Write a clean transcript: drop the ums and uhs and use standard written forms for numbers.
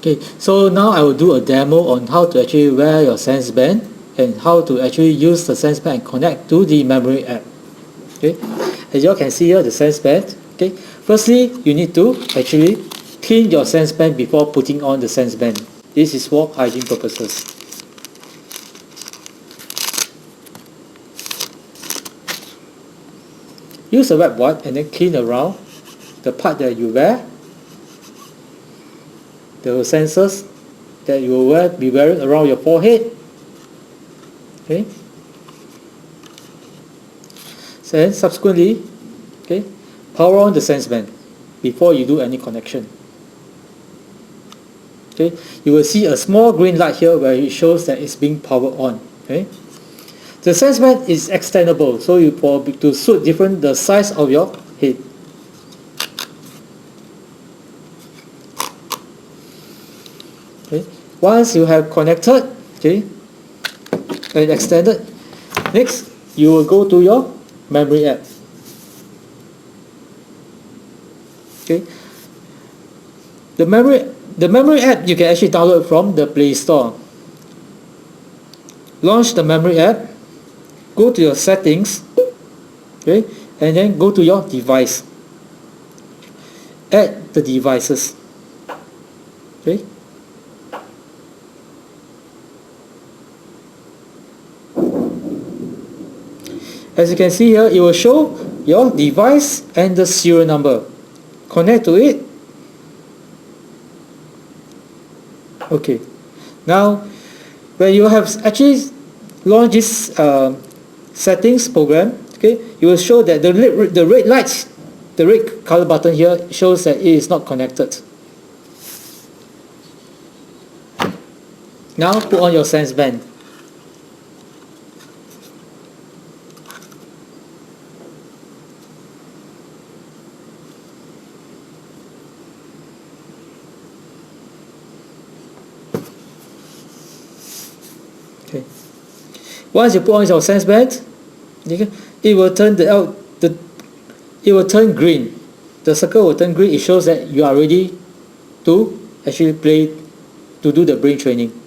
Okay, so now I will do a demo on how to actually wear your Senzeband and how to actually use the Senzeband and connect to the memory app. Okay, as you all can see here, the Senzeband. Okay, firstly you need to actually clean your Senzeband before putting on the Senzeband. This is for hygiene purposes. Use a wet wipe and then clean around the part that you wear, the sensors that you will be wearing around your forehead. Okay. So then subsequently, okay, power on the Senzeband before you do any connection. Okay, you will see a small green light here where it shows that it's being powered on. Okay, the Senzeband is extendable, so you probably to suit different the size of your head. Okay, once you have connected, okay, and extended, next you will go to your memory app. Okay, the memory app you can actually download from the Play Store. Launch the memory app, go to your settings, okay, and then go to your device. Add the devices. Okay. As you can see here, it will show your device and the serial number. Connect to it. Okay. Now, when you have actually launched this settings program, okay, it will show that the red lights, the red color button here shows that it is not connected. Now put on your Senzeband. Okay. Once you put on your Senzeband, okay, it will turn it will turn green. The circle will turn green. It shows that you are ready to actually do the brain training.